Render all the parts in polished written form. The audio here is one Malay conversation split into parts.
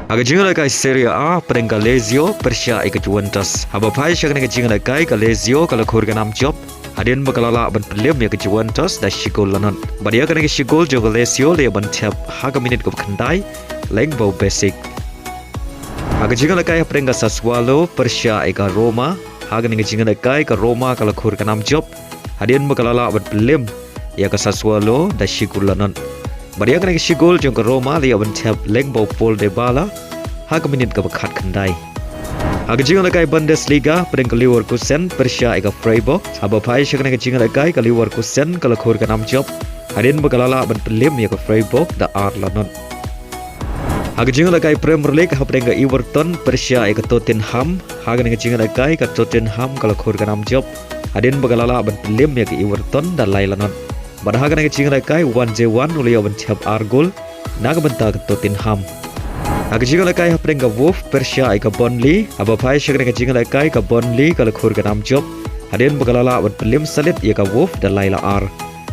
Aga jinga kai Serie A peringkat Lazio Persia ikat Juventus. Haba pai syak dengan jinga kai ke Lazio kalau Khur ke 6 job. Hadin bakalala ban Liem ya ke Juventus da shigol lanon. Badia kana ke shigol jo ke Lazio le ban tiap haga minit ke kandai leng bau basic. Aga jinga kai peringkat Sassuolo Persia ikat Roma. Haga dengan jinga kai ke Roma kalau Khur ke 6 job. Hadin bakalala ban Liem ya ke Sassuolo da shigol lanon. Badia kana ke shigol jo ke Roma le ban tiap leng bau pol de bala. Haga minit ke bekat kandai. Haga jinga kai Bundesliga peringkat Leverkusen Persia ikat Freiburg. Haba pai syak kana ke jinga kai ke Leverkusen kalau Khur ke 6 job. Hadin bakalala ban Liem ya ke Freiburg da ar lanon. Haga jinga kai Premier League ha peringkat Everton Persia ikat Tottenham. Haga dengan jinga kai ke Tottenham kalau Khur ke 6 job. Hadin bakalala ban Liem ya ke Everton da lai lanon. Pada haga dengan jinga kai 1-1 ulia ban tiap ar gol naga benta ke Tottenham. Haga jinga kai ha peringkat Wolf Persia ikat Burnley. Haba pai syak dengan jinga kai ke Burnley kalau Khur ke 6 job. Hadin bakalala ban Liem salit ya ke Wolf da lai la ar.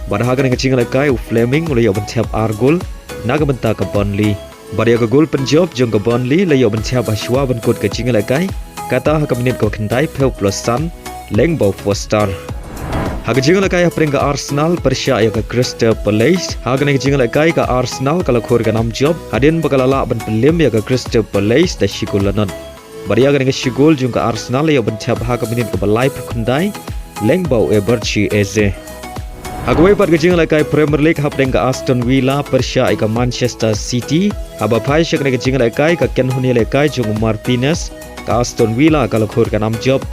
Pada haga dengan jinga kai Fleming ulia ban tiap ar gol naga benta ke Burnley. Pada ya ke gol penjob jong ke Burnley le ya ban tiap aswa ban kod ke jinga kai. Kata haga minit ke kendai peu plus san leng bau 4 star. Haga jinga kai peringkat Arsenal Persia ya ke Crystal Palace. Haga dengan jinga kai ke Arsenal kalau Khur ke 6 job. Hadin bakalala ban Liem ya ke Crystal Palace da shigol lanon. Badia dengan shigol jong ke Arsenal ya ban tiap haga minit ke balai perkundai leng bau Eberchi Eze. Kawei pat ke jinga kai Premier League ha peringkat Aston Villa Persia ya ke Manchester City. Haba pai syak dengan jinga kai ke Ken Hunile kai jong Martinez ke Aston Villa kalau Khur ke 6 job.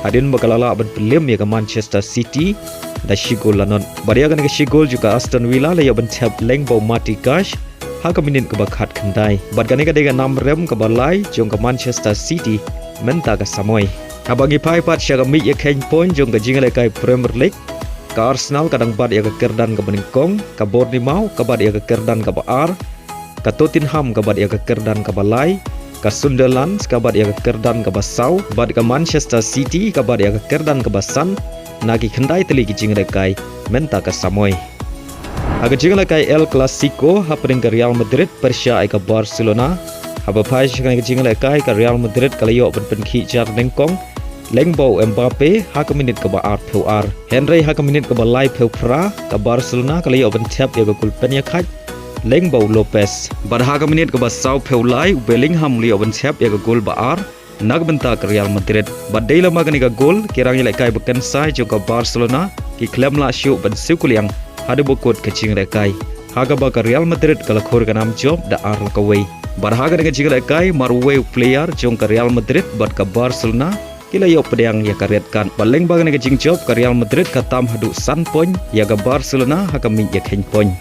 Hadin bakalala ban Liem ya ke Manchester City da shigol lanon. Badia kan ke shigol juga Aston Villa le ya ban tiap leng bau mati cash haga minit ke bakat kendai. Bad kan ke 6 rem ke balai jong ke Manchester City menta ke Samoy. Abangi pai pat syak mi ya ken point jong ke jinga kai Premier League. Ke Arsenal kadang bad ya ke Kerdan ke Beningkong, ke Bournemouth ke bad ya ke Kerdan ke Baar, ke Tottenham ke bad ya ke Kerdan ke Balai, ke Sunderland ke bad ya ke Kerdan ke Basau, bad ke Manchester City ke bad ya ke Kerdan ke Basan, nagi kendai teli ke jinga kai menta ke Samoy. Haga jinga kai El Clasico ha peringkat Real Madrid Persia ke Barcelona. Haba pai syak ke jinga kai ke Real Madrid kalau yo ban penki jar Nengkong. Leng bau Mbappe haga minit ke Baar peu ar. Henry haga minit ke balai peu pra ke Barcelona kalau yo ban tiap ya ke gol penya khat. Leng bau Lopez. Pada haga minit ke Basau peu lai Bellingham liyo ban tiap ya ke gol Baar. Nag benta ke Real Madrid. Bad dei lama ke gol kirang ilai kai beken sai jo ke Barcelona ki klem la syu ban sikuliang hade bokot ke jinga kai. Haga ba ke Real Madrid kalau Khur ke 6 job da ar Kawei. Bar haga dengan jinga kai marway player jong ke Real Madrid bad ke Barcelona kila yo pedang ya karetkan baleng bagan ke jing job ke Real Madrid katam hadu san point ya ke Barcelona haga min ya ken point.